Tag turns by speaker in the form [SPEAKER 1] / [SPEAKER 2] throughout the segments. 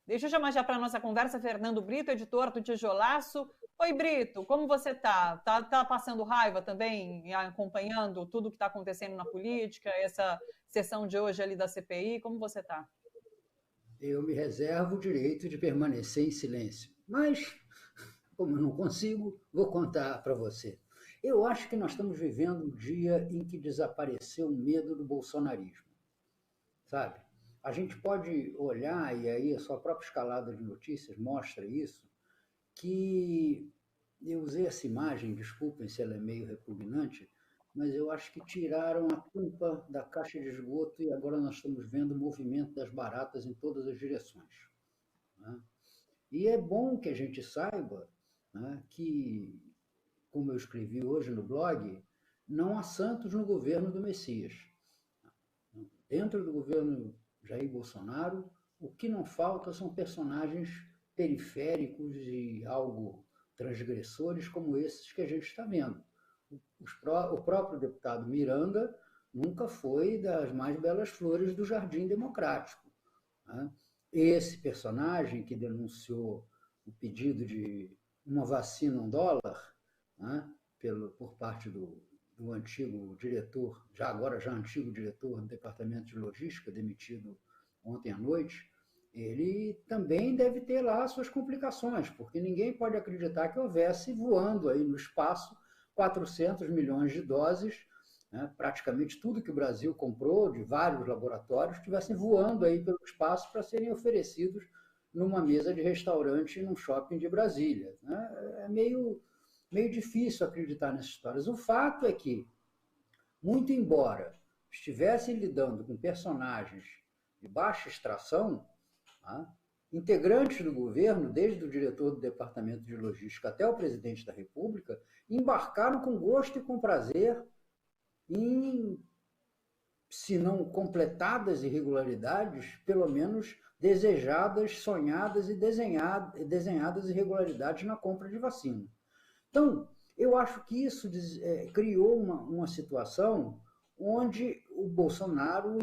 [SPEAKER 1] Deixa eu chamar já para a nossa conversa Fernando Brito, editor do Tijolaço. Oi, Brito, como você está? Tá passando raiva também, acompanhando tudo que está acontecendo na política, essa sessão de hoje ali da CPI? Como você está?
[SPEAKER 2] Eu me reservo o direito de permanecer em silêncio. Mas, como eu não consigo, vou contar para você. Eu acho que nós estamos vivendo um dia em que desapareceu o medo do bolsonarismo, sabe? A gente pode olhar, e aí a sua própria escalada de notícias mostra isso, que eu usei essa imagem, desculpem se ela é meio repugnante, mas eu acho que tiraram a tampa da caixa de esgoto e agora nós estamos vendo o movimento das baratas em todas as direções, né? E é bom que a gente saiba, né, que, como eu escrevi hoje no blog, não há santos no governo do Messias. Dentro do governo Jair Bolsonaro, o que não falta são personagens periféricos e algo transgressores como esses que a gente está vendo. O próprio deputado Miranda nunca foi das mais belas flores do Jardim Democrático, né? Esse personagem que denunciou o pedido de uma vacina $1, né, por parte do antigo diretor, já antigo diretor do Departamento de Logística, demitido ontem à noite, ele também deve ter lá suas complicações, porque ninguém pode acreditar que houvesse voando aí no espaço 400 milhões de doses, né, praticamente tudo que o Brasil comprou de vários laboratórios estivessem voando aí pelo espaço para serem oferecidos numa mesa de restaurante num shopping de Brasília, né? É meio difícil acreditar nessas histórias. O fato é que, muito embora estivessem lidando com personagens de baixa extração, tá, integrantes do governo, desde o diretor do Departamento de Logística até o presidente da República, embarcaram com gosto e com prazer em, se não completadas irregularidades, pelo menos desejadas, sonhadas e desenhadas irregularidades na compra de vacina. Então, eu acho que isso criou uma situação onde o Bolsonaro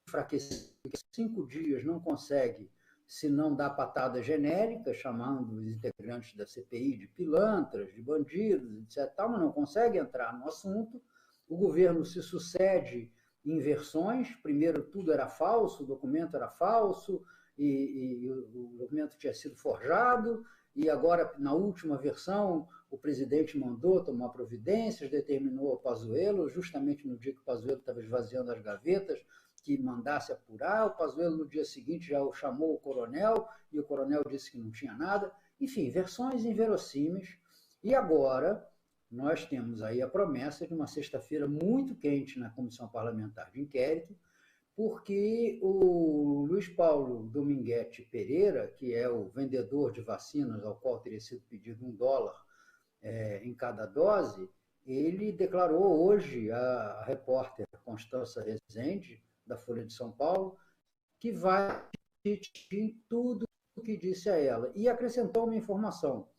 [SPEAKER 2] enfraquecido, que 5 dias não consegue, se não dar patada genérica, chamando os integrantes da CPI de pilantras, de bandidos, etc., mas não consegue entrar no assunto. O governo se sucede em versões. Primeiro, tudo era falso, o documento era falso, e o documento tinha sido forjado, e agora, na última versão, o presidente mandou tomar providências, determinou ao Pazuello, justamente no dia que o Pazuello estava esvaziando as gavetas, que mandasse apurar. O Pazuello, no dia seguinte, já chamou o coronel, e o coronel disse que não tinha nada. Enfim, versões inverossímeis. E agora nós temos aí a promessa de uma sexta-feira muito quente na Comissão Parlamentar de Inquérito, porque o Luiz Paulo Dominguete Pereira, que é o vendedor de vacinas ao qual teria sido pedido $1 em cada dose, ele declarou hoje à repórter Constança Rezende, da Folha de São Paulo, que vai repetir tudo o que disse a ela. E acrescentou uma informação,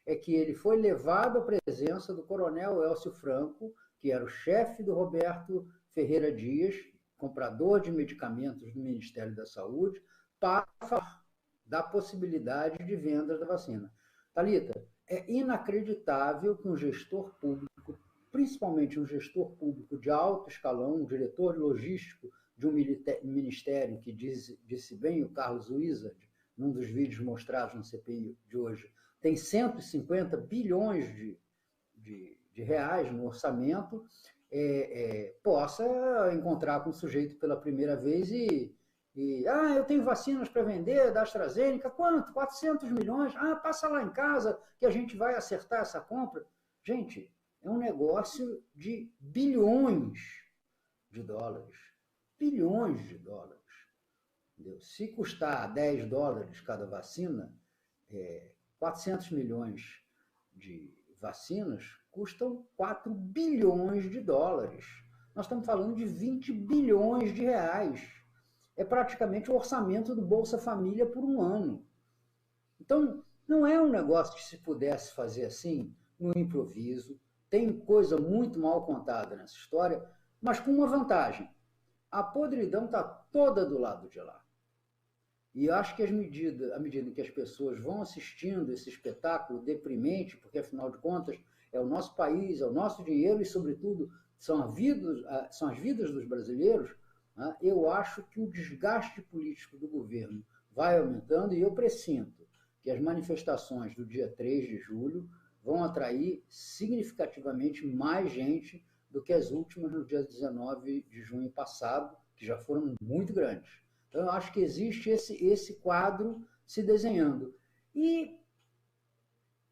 [SPEAKER 2] é que ele foi levado à presença do coronel Elcio Franco, que era o chefe do Roberto Ferreira Dias, comprador de medicamentos do Ministério da Saúde, para falar da possibilidade de venda da vacina. Thalita, é inacreditável que um gestor público, principalmente um gestor público de alto escalão, um diretor logístico de um ministério, que disse bem o Carlos Wizard, num dos vídeos mostrados no CPI de hoje, tem 150 bilhões de reais no orçamento, possa encontrar com o sujeito pela primeira vez eu tenho vacinas para vender da AstraZeneca, quanto? 400 milhões? Passa lá em casa que a gente vai acertar essa compra. Gente, é um negócio de bilhões de dólares. Bilhões de dólares. Entendeu? Se custar $10 cada vacina, 400 milhões de vacinas custam 4 bilhões de dólares. Nós estamos falando de 20 bilhões de reais. É praticamente o orçamento do Bolsa Família por um ano. Então, não é um negócio que se pudesse fazer assim, no improviso. Tem coisa muito mal contada nessa história, mas com uma vantagem. A podridão está toda do lado de lá. E eu acho que à medida que as pessoas vão assistindo esse espetáculo deprimente, porque, afinal de contas, é o nosso país, é o nosso dinheiro e, sobretudo, são as vidas dos brasileiros, né? Eu acho que o desgaste político do governo vai aumentando e eu pressinto que as manifestações do dia 3 de julho vão atrair significativamente mais gente do que as últimas no dia 19 de junho passado, que já foram muito grandes. Então, eu acho que existe esse quadro se desenhando. E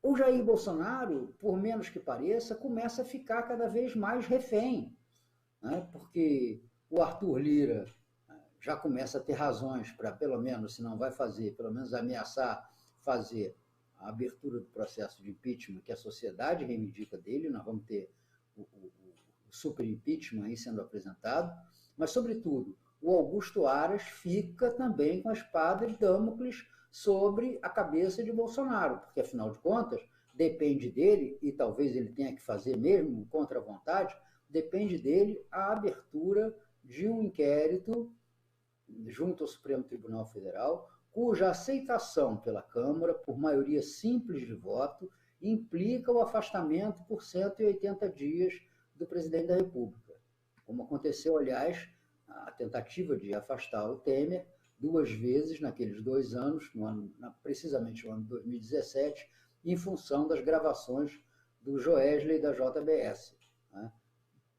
[SPEAKER 2] o Jair Bolsonaro, por menos que pareça, começa a ficar cada vez mais refém, né? Porque o Arthur Lira já começa a ter razões para, pelo menos, se não vai fazer, pelo menos ameaçar fazer a abertura do processo de impeachment que a sociedade reivindica dele. Nós vamos ter o super impeachment aí sendo apresentado, mas, sobretudo, o Augusto Aras fica também com a espada de Damocles sobre a cabeça de Bolsonaro, porque, afinal de contas, depende dele, e talvez ele tenha que fazer mesmo contra a vontade, depende dele a abertura de um inquérito junto ao Supremo Tribunal Federal, cuja aceitação pela Câmara, por maioria simples de voto, implica o afastamento por 180 dias do presidente da República. Como aconteceu, aliás, a tentativa de afastar o Temer 2 vezes naqueles 2 anos, precisamente no ano de 2017, em função das gravações do Joesley e da JBS. Né?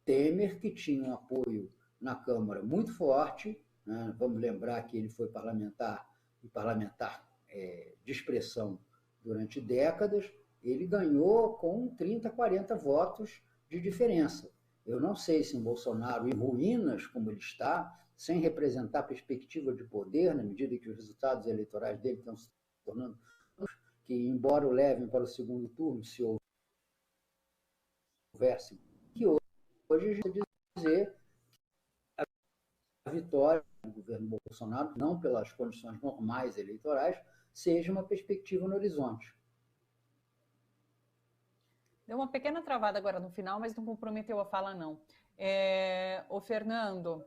[SPEAKER 2] Temer, que tinha um apoio na Câmara muito forte, né? Vamos lembrar que ele foi parlamentar de expressão durante décadas, ele ganhou com 30, 40 votos de diferença. Eu não sei se em Bolsonaro, em ruínas como ele está, sem representar perspectiva de poder, na medida que os resultados eleitorais dele estão se tornando, que embora o levem para o segundo turno, se houvesse, que hoje a gente dizer a vitória do governo Bolsonaro, não pelas condições normais eleitorais, seja uma perspectiva no horizonte.
[SPEAKER 1] Deu uma pequena travada agora no final, mas não comprometeu a fala, não. O Fernando,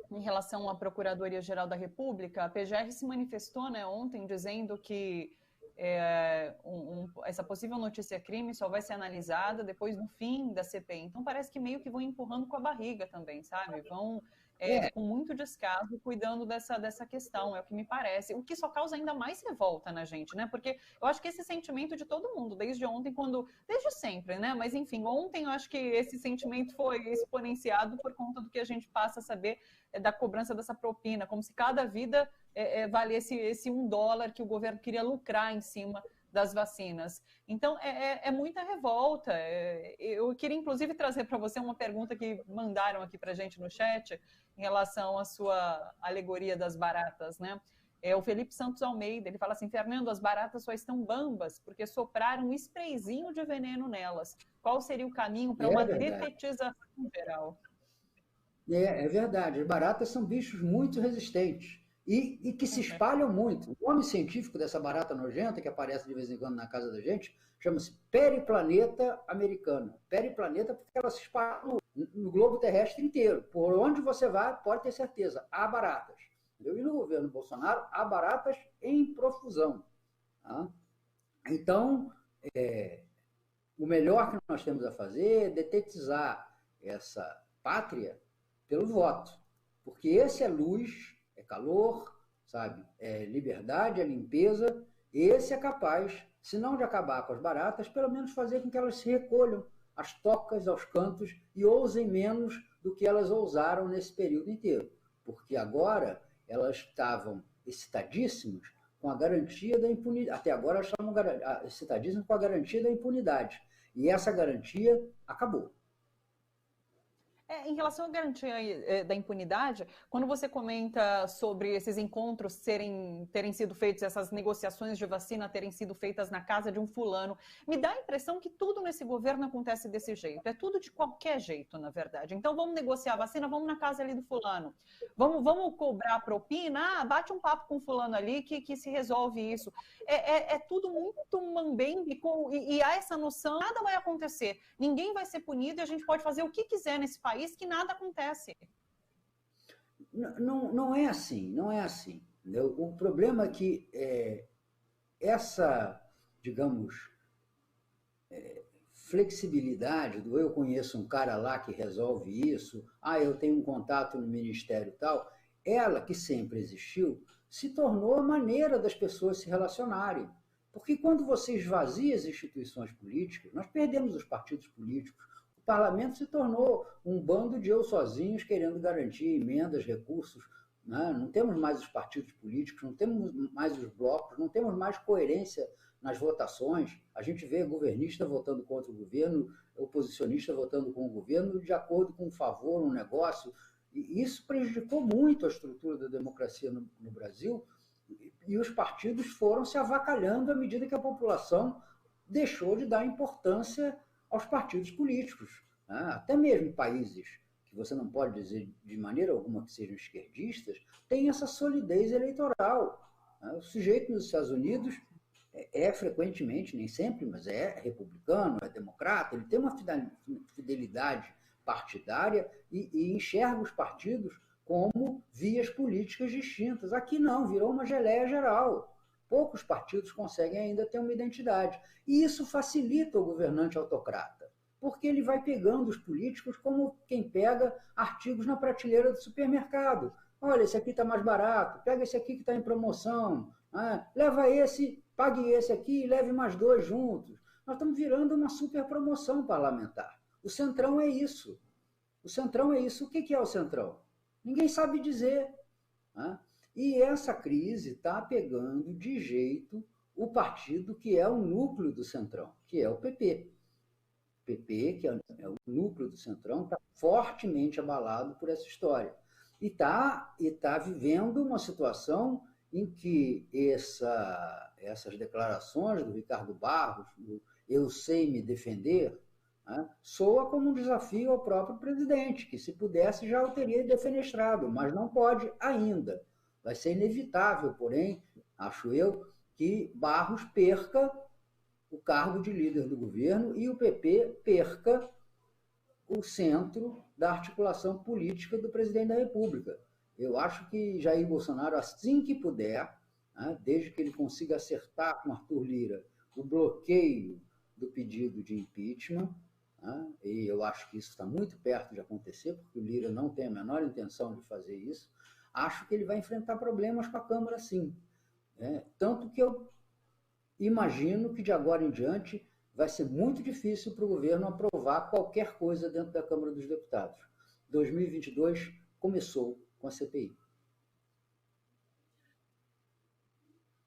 [SPEAKER 1] em relação à Procuradoria-Geral da República, a PGR se manifestou, né, ontem dizendo que essa possível notícia-crime só vai ser analisada depois no fim da CPI. Então parece que meio que vão empurrando com a barriga também, sabe? Vão com muito descaso cuidando dessa questão, é o que me parece. O que só causa ainda mais revolta na gente, né? Porque eu acho que esse sentimento de todo mundo, desde ontem, desde sempre, né? Mas enfim, ontem eu acho que esse sentimento foi exponenciado por conta do que a gente passa a saber da cobrança dessa propina, como se cada vida valesse esse $1 que o governo queria lucrar em cima das vacinas. Então, é muita revolta. Eu queria, inclusive, trazer para você uma pergunta que mandaram aqui para a gente no chat, em relação à sua alegoria das baratas, né? O Felipe Santos Almeida, ele fala assim: Fernando, as baratas só estão bambas porque sopraram um sprayzinho de veneno nelas. Qual seria o caminho para uma detetização geral?
[SPEAKER 2] É verdade. As baratas são bichos muito resistentes e que se espalham muito. O nome científico dessa barata nojenta, que aparece de vez em quando na casa da gente, chama-se Periplaneta americana. Periplaneta porque ela se espalha no globo terrestre inteiro. Por onde você vai, pode ter certeza, há baratas. E no governo Bolsonaro, há baratas em profusão. Tá? Então, o melhor que nós temos a fazer é detetizar essa pátria pelo voto. Porque esse é luz, é calor, sabe? É liberdade, é limpeza. Esse é capaz, se não de acabar com as baratas, pelo menos fazer com que elas se recolham às tocas, aos cantos e ousem menos do que elas ousaram nesse período inteiro. Porque agora elas estavam excitadíssimas com a garantia da impunidade. Até agora elas estavam excitadíssimas com a garantia da impunidade. E essa garantia acabou.
[SPEAKER 1] Em relação à garantia da impunidade, quando você comenta sobre esses encontros terem sido feitos, essas negociações de vacina terem sido feitas na casa de um fulano, me dá a impressão que tudo nesse governo acontece desse jeito. É tudo de qualquer jeito, na verdade. Então, vamos negociar a vacina, vamos na casa ali do fulano. Vamos cobrar a propina, bate um papo com o fulano ali que se resolve isso. É tudo muito mambembe e há essa noção, nada vai acontecer, ninguém vai ser punido e a gente pode fazer o que quiser nesse país que nada acontece.
[SPEAKER 2] Não é assim, não é assim. Entendeu? O problema é que essa, digamos, flexibilidade do eu conheço um cara lá que resolve isso, eu tenho um contato no ministério e tal, ela que sempre existiu, se tornou a maneira das pessoas se relacionarem. Porque quando você esvazia as instituições políticas, nós perdemos os partidos políticos, o parlamento se tornou um bando de eu sozinhos querendo garantir emendas, recursos, né? Não temos mais os partidos políticos, não temos mais os blocos, não temos mais coerência nas votações. A gente vê governista votando contra o governo, oposicionista votando com o governo de acordo com um favor, um negócio. E isso prejudicou muito a estrutura da democracia no Brasil, e os partidos foram se avacalhando à medida que a população deixou de dar importância aos partidos políticos. Até mesmo países que você não pode dizer de maneira alguma que sejam esquerdistas, têm essa solidez eleitoral. O sujeito nos Estados Unidos frequentemente, nem sempre, mas é republicano, é democrata, ele tem uma fidelidade partidária e enxerga os partidos como vias políticas distintas. Aqui não, virou uma geleia geral. Poucos partidos conseguem ainda ter uma identidade. E isso facilita o governante autocrata, porque ele vai pegando os políticos como quem pega artigos na prateleira do supermercado. Olha, esse aqui está mais barato, pega esse aqui que está em promoção, leva esse, pague esse aqui e leve mais 2 juntos. Nós estamos virando uma super promoção parlamentar. O Centrão é isso. O Centrão é isso. O que é o Centrão? Ninguém sabe dizer. E essa crise está pegando de jeito o partido que é o núcleo do Centrão, que é o PP. O PP, que é o núcleo do Centrão, está fortemente abalado por essa história. E está vivendo uma situação em que essas declarações do Ricardo Barros, do eu sei me defender, soa como um desafio ao próprio presidente, que se pudesse já o teria defenestrado, mas não pode ainda. Vai ser inevitável, porém, acho eu, que Barros perca o cargo de líder do governo e o PP perca o centro da articulação política do presidente da República. Eu acho que Jair Bolsonaro, assim que puder, desde que ele consiga acertar com Arthur Lira o bloqueio do pedido de impeachment, e eu acho que isso está muito perto de acontecer, porque o Lira não tem a menor intenção de fazer isso, acho que ele vai enfrentar problemas com a Câmara, sim. Tanto que eu imagino que de agora em diante vai ser muito difícil para o governo aprovar qualquer coisa dentro da Câmara dos Deputados. 2022 começou com a CPI.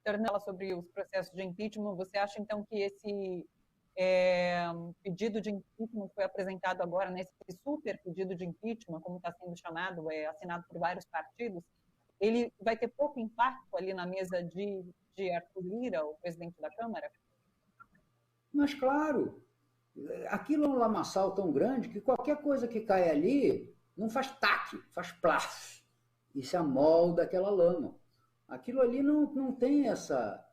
[SPEAKER 1] Fernanda, sobre os processos de impeachment, você acha então que esse pedido de impeachment que foi apresentado agora, esse super pedido de impeachment, como está sendo chamado, assinado por vários partidos, ele vai ter pouco impacto ali na mesa de Arthur Lira, o presidente da Câmara?
[SPEAKER 2] Mas, claro, aquilo é um lamaçal tão grande que qualquer coisa que cai ali não faz taque, faz plaf, e se amolda aquela lama. Aquilo ali não tem essa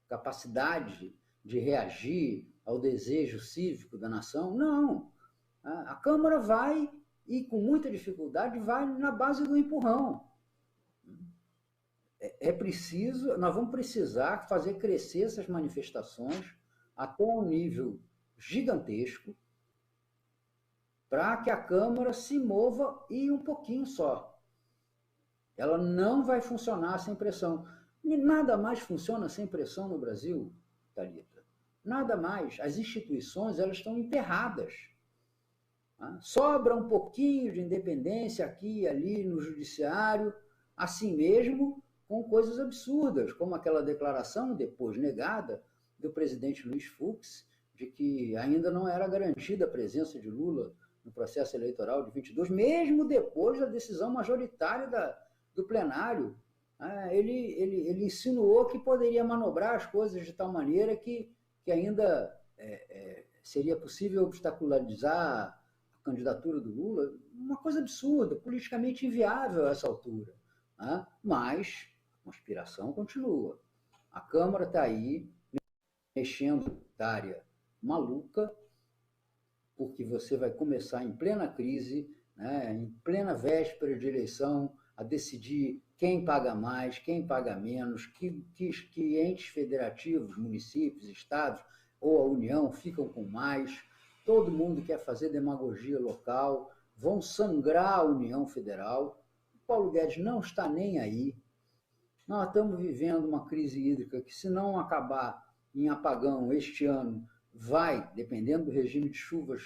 [SPEAKER 2] capacidade de reagir ao desejo cívico da nação. Não. A Câmara vai, e com muita dificuldade, vai na base do empurrão. Nós vamos precisar fazer crescer essas manifestações até um nível gigantesco para que a Câmara se mova e um pouquinho só. Ela não vai funcionar sem pressão. E nada mais funciona sem pressão no Brasil, Thalita. Nada mais. As instituições elas estão emperradas. Sobra um pouquinho de independência aqui e ali no judiciário, assim mesmo, com coisas absurdas, como aquela declaração, depois negada, do presidente Luiz Fux, de que ainda não era garantida a presença de Lula no processo eleitoral de 22, mesmo depois da decisão majoritária do plenário. Ele insinuou que poderia manobrar as coisas de tal maneira que ainda seria possível obstacularizar a candidatura do Lula. Uma coisa absurda, politicamente inviável a essa altura. Mas a conspiração continua. A Câmara está aí, mexendo na área maluca, porque você vai começar em plena crise, em plena véspera de eleição, a decidir quem paga mais, quem paga menos, que entes federativos, municípios, estados ou a União ficam com mais, todo mundo quer fazer demagogia local, vão sangrar a União Federal. O Paulo Guedes não está nem aí. Nós estamos vivendo uma crise hídrica que, se não acabar em apagão este ano, vai, dependendo do regime de chuvas,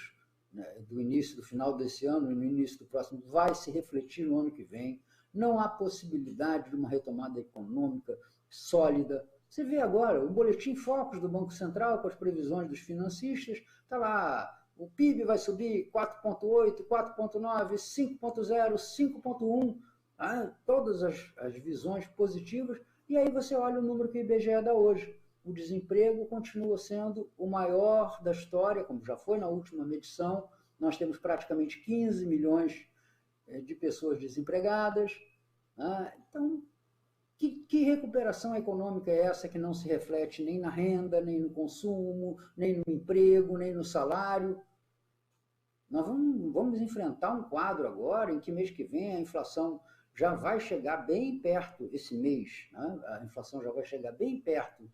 [SPEAKER 2] né, do final desse ano e no início do próximo, vai se refletir no ano que vem. Não há possibilidade de uma retomada econômica sólida. Você vê agora o boletim Focus do Banco Central com as previsões dos financistas, está lá, o PIB vai subir 4,8, 4,9, 5,0, 5,1, todas as visões positivas, e aí você olha o número que o IBGE dá hoje. O desemprego continua sendo o maior da história, como já foi na última medição. Nós temos praticamente 15 milhões de pessoas desempregadas. Então, que recuperação econômica é essa que não se reflete nem na renda, nem no consumo, nem no emprego, nem no salário? Nós vamos enfrentar um quadro agora em que mês que vem a inflação já vai chegar bem perto, esse mês, né? A inflação já vai chegar bem perto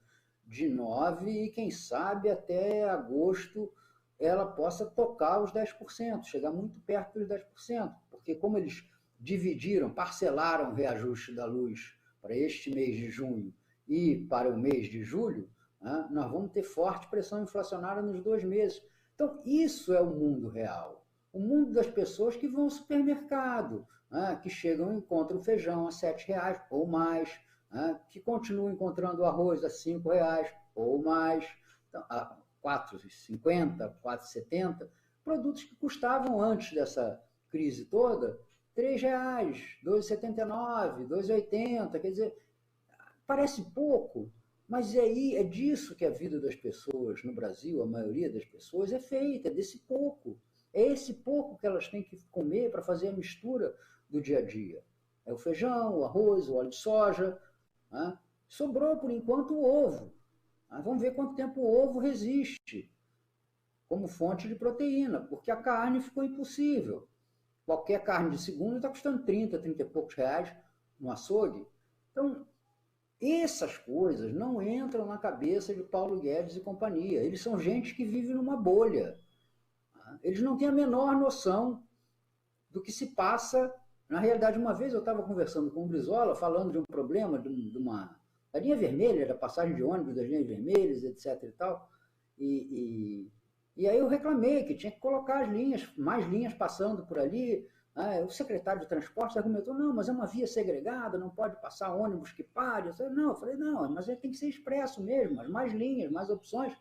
[SPEAKER 2] de 9 e quem sabe até agosto ela possa tocar os 10%, chegar muito perto dos 10%, porque como eles parcelaram o reajuste da luz para este mês de junho e para o mês de julho, né, nós vamos ter forte pressão inflacionária nos 2 meses. Então, isso é o mundo real. O mundo das pessoas que vão ao supermercado, né, que chegam e encontram feijão a R$ 7,00 ou mais, né, que continuam encontrando arroz a R$ 5,00 ou mais, então, a R$ 4,50, R$ 4,70, produtos que custavam antes dessa crise toda R$ 3,00, R$ 2,79, R$ 2,80, quer dizer, parece pouco, mas é disso que a vida das pessoas no Brasil, a maioria das pessoas, é feita, é desse pouco. É esse pouco que elas têm que comer para fazer a mistura do dia a dia. É o feijão, o arroz, o óleo de soja. Né? Sobrou, por enquanto, o ovo. Vamos ver quanto tempo o ovo resiste como fonte de proteína, porque a carne ficou impossível. Qualquer carne de segunda está custando 30 e poucos reais no açougue. Então, essas coisas não entram na cabeça de Paulo Guedes e companhia. Eles são gente que vive numa bolha. Eles não têm a menor noção do que se passa. Na realidade, uma vez eu estava conversando com o Brizola, falando de um problema da linha vermelha, da passagem de ônibus das linhas vermelhas, etc. e tal. E aí eu reclamei que tinha que colocar mais linhas passando por ali. O secretário de transporte argumentou, não, mas é uma via segregada, não pode passar ônibus que pare. Eu falei, não, mas tem que ser expresso mesmo, mais linhas, mais opções.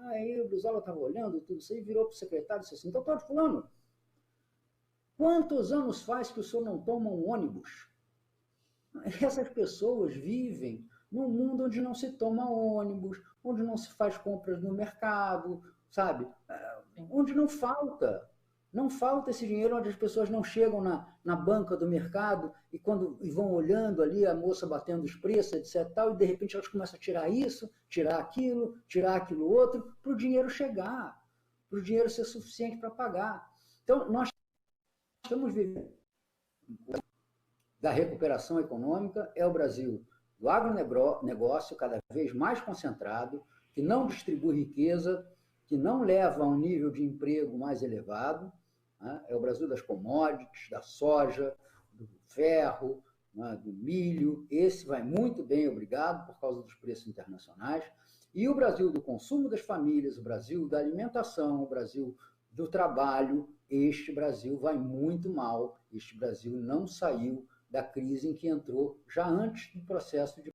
[SPEAKER 2] Aí o Brizola estava olhando tudo isso aí, virou para o secretário e disse assim, doutor fulano, quantos anos faz que o senhor não toma um ônibus? Essas pessoas vivem num mundo onde não se toma ônibus, onde não se faz compras no mercado, sabe? Onde não falta esse dinheiro, onde as pessoas não chegam na banca do mercado e vão olhando ali a moça batendo os preços, etc. Tal, e de repente elas começam a tirar isso, tirar aquilo outro, para o dinheiro chegar, para o dinheiro ser suficiente para pagar. Então, nós estamos vivendo da recuperação econômica, é o Brasil do agronegócio cada vez mais concentrado, que não distribui riqueza, que não leva a um nível de emprego mais elevado, né? É o Brasil das commodities, da soja, do ferro, né? Do milho. Esse vai muito bem, obrigado, por causa dos preços internacionais. E o Brasil do consumo das famílias, o Brasil da alimentação, o Brasil do trabalho, este Brasil vai muito mal. Este Brasil não saiu da crise em que entrou já antes do processo de